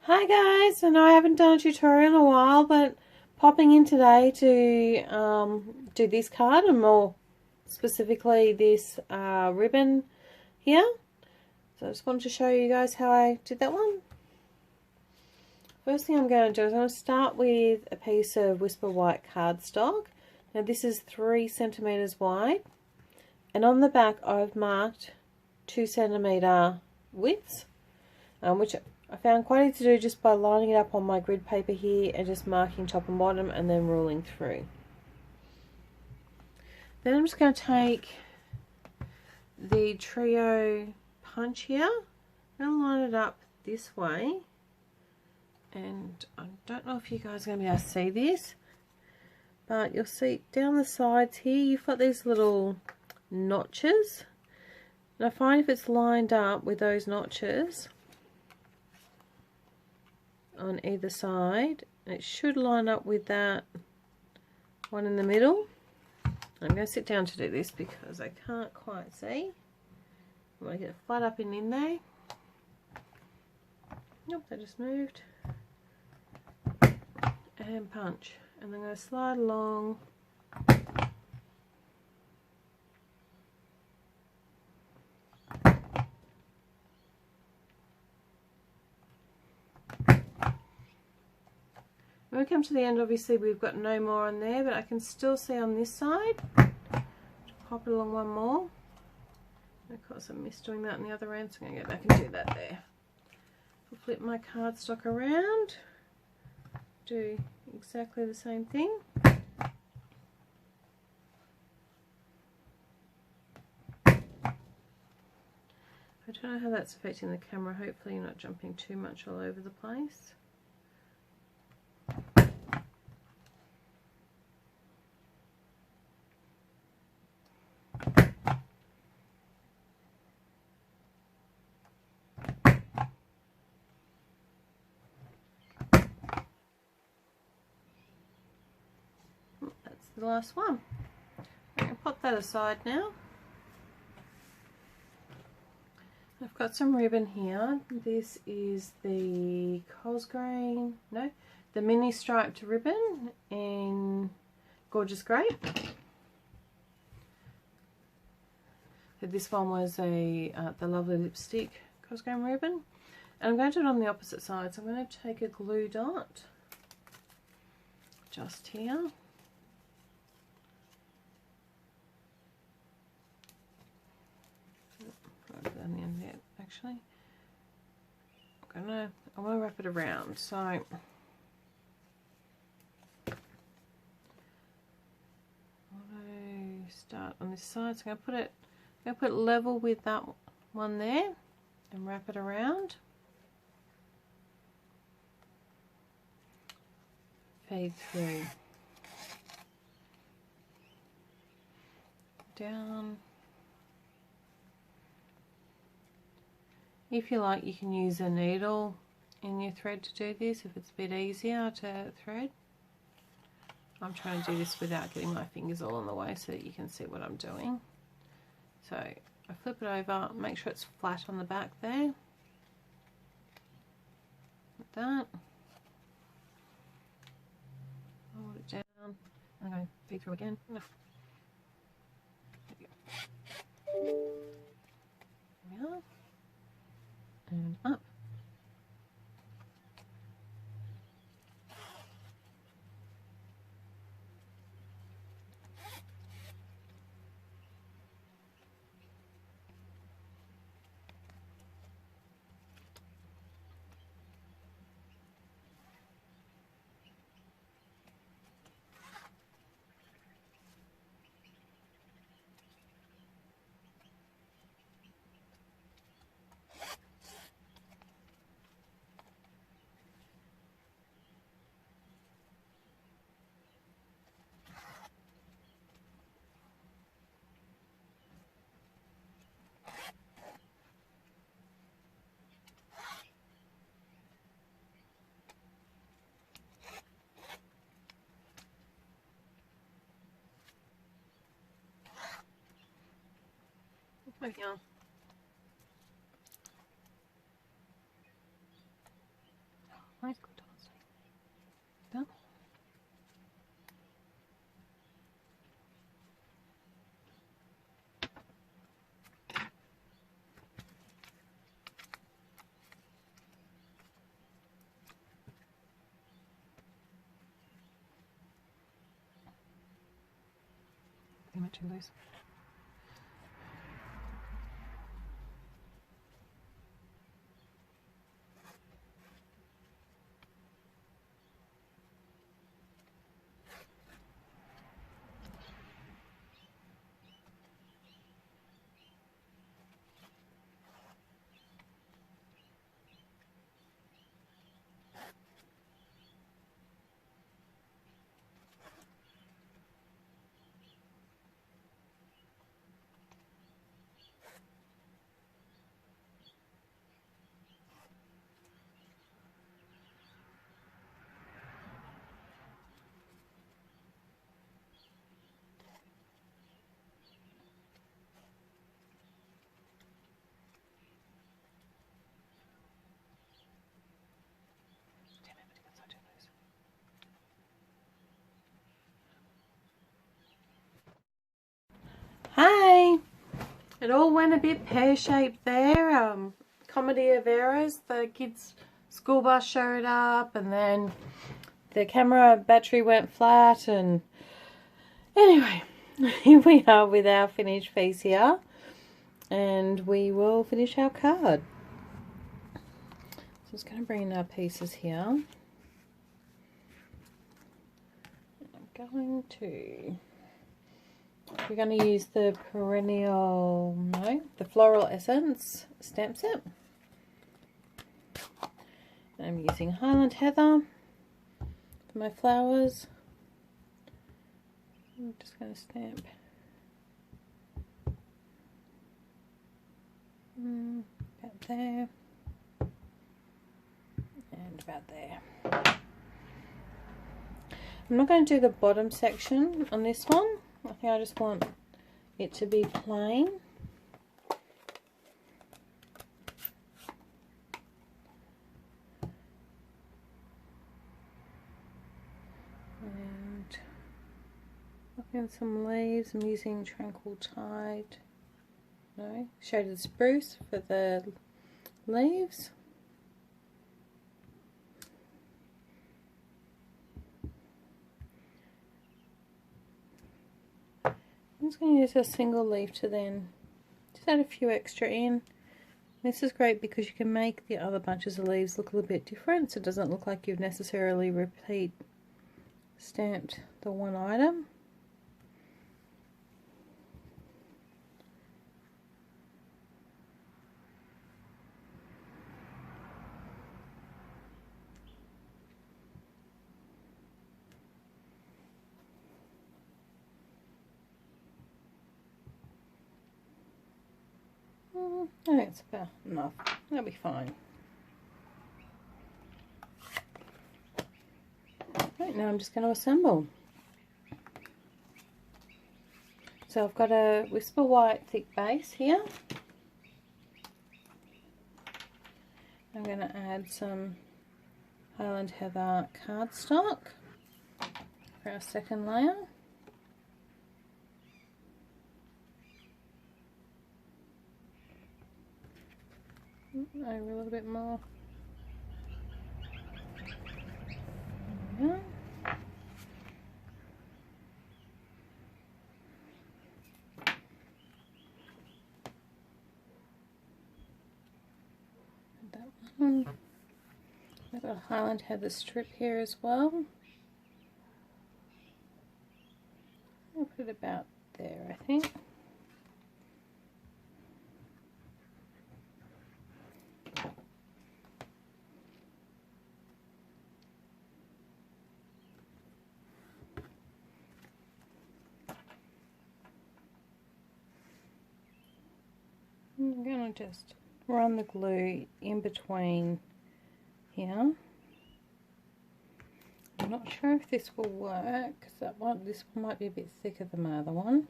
Hi guys, I know I haven't done a tutorial in a while, but popping in today to do this card and more specifically this ribbon here. So I just wanted to show you guys how I did that one. First thing I'm going to do is I'm going to start with a piece of Whisper White cardstock. Now this is 3 centimeters wide, and on the back I've marked 2 centimeter widths, which I found quite easy to do just by lining it up on my grid paper here and just marking top and bottom and then ruling through. Then I'm just going to take the trio punch here and line it up this way. And I don't know if you guys are going to be able to see this, but you'll see down the sides here you've got these little notches. And I find if it's lined up with those notches on either side, it should line up with that one in the middle. I'm going to sit down to do this because I can't quite see. I want to get it flat up and in there. Nope, that just moved. And punch. And then I'm going to slide along. When we come to the end, obviously we've got no more on there, but I can still see on this side. Pop it along one more. Of course I missed doing that on the other end, so I'm going to go back and do that there. I'll flip my cardstock around, do exactly the same thing. I don't know how that's affecting the camera. Hopefully you're not jumping too much all over the place. That's the last one. I'm going to pop that aside now. I've got some ribbon here. This is the the mini striped ribbon in Gorgeous Grape. So this one was the lovely lipstick Cosgrane ribbon. And I'm going to do it on the opposite side. So I'm going to take a glue dot just here. On the end there, actually. I want to wrap it around. So I want to start on this side. So I'm going to put it level with that one there and wrap it around. Fade through. Down. If you like, you can use a needle in your thread to do this if it's a bit easier to thread. I'm trying to do this without getting my fingers all in the way so that you can see what I'm doing. So I flip it over, make sure it's flat on the back there. Like that. Hold it down. I'm going to feed through again. There we are. And up. Moving on. Nice, good done. Too much too loose. Hey, it all went a bit pear-shaped there. Comedy of errors. The kids' school bus showed up, and then the camera battery went flat, and anyway, here we are with our finished piece here, and we will finish our card. So I'm just going to bring in our pieces here. I'm going to... We're going to use the Perennial, the Floral Essence stamp set. I'm using Highland Heather for my flowers. I'm just going to stamp about there and about there. I'm not going to do the bottom section on this one. I think I just want it to be plain. And looking at some leaves, I'm using Tranquil Tide, Shaded Spruce for the leaves. I'm just going to use a single leaf to then just add a few extra in. This is great because you can make the other bunches of leaves look a little bit different, so it doesn't look like you've necessarily stamped the one item. I think it's about enough. That'll be fine. Right, now I'm just going to assemble. So I've got a Whisper White thick base here. I'm going to add some Highland Heather cardstock for our second layer. Over a little bit more. There we go. That one. I've got a Highland Heather strip here as well. I'll put it about there, I think. I'm going to just run the glue in between here. I'm not sure if this will work because this one might be a bit thicker than my other one.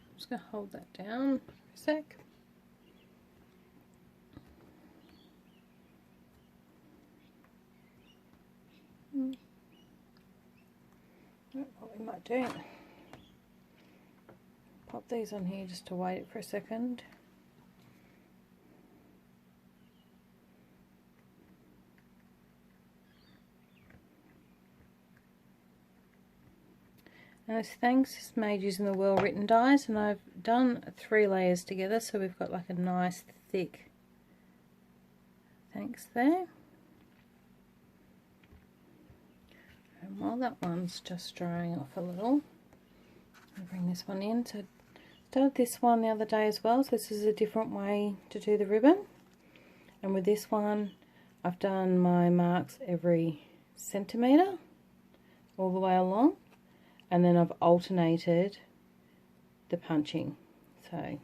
I'm just going to hold that down for a sec. do. Pop these on here just to wait it for a second. And this thanks is made using the well written dies, and I've done 3 layers together, so we've got like a nice thick thanks there. And while that one's just drying off a little, I'll bring this one in. So I started this one the other day as well, so this is a different way to do the ribbon. And with this one I've done my marks every centimetre all the way along, and then I've alternated the punching, so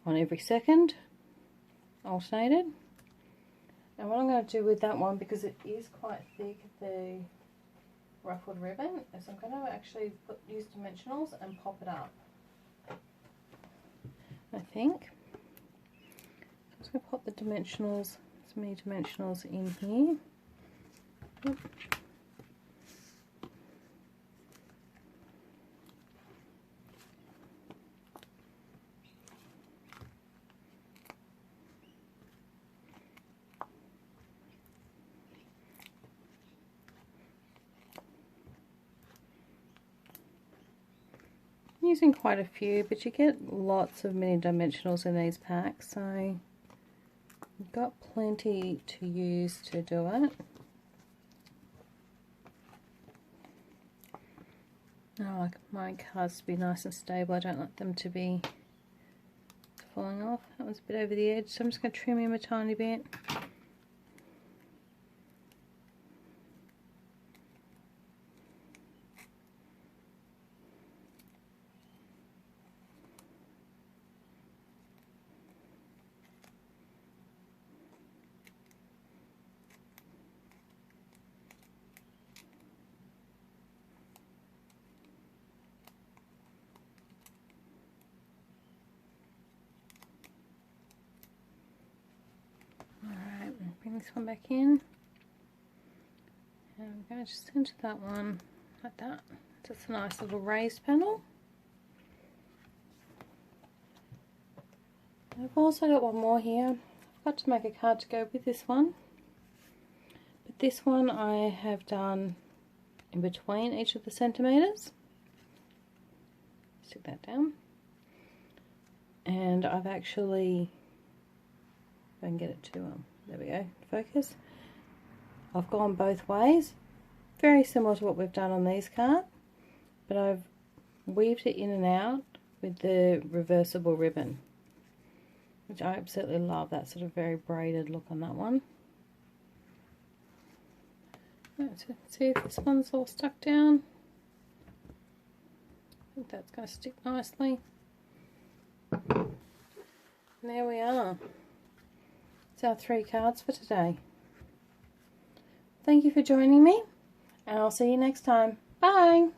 on every second alternated. And what I'm going to do with that one, because it is quite thick, the ruffled ribbon, is I'm going to actually use dimensionals and pop it up, I think. I'm just going to pop the dimensionals, as many dimensionals in here. Yep. Using quite a few, but you get lots of mini dimensionals in these packs, so you've got plenty to use to do it. I like my cards to be nice and stable. I don't like them to be falling off. That was a bit over the edge, so I'm just going to trim him a tiny bit. Bring this one back in, and I'm going to just center that one like that. That's a nice little raised panel. I've also got one more here. I've got to make a card to go with this one, but this one I have done in between each of the centimetres. Stick that down, and I've actually, if I can get it to there we go, focus. I've gone both ways, very similar to what we've done on these cards, but I've weaved it in and out with the reversible ribbon, which I absolutely love, that sort of very braided look on that one. Let's see if this one's all stuck down. I think that's going to stick nicely. And there we are. That's our 3 cards for today. Thank you for joining me, and I'll see you next time. Bye!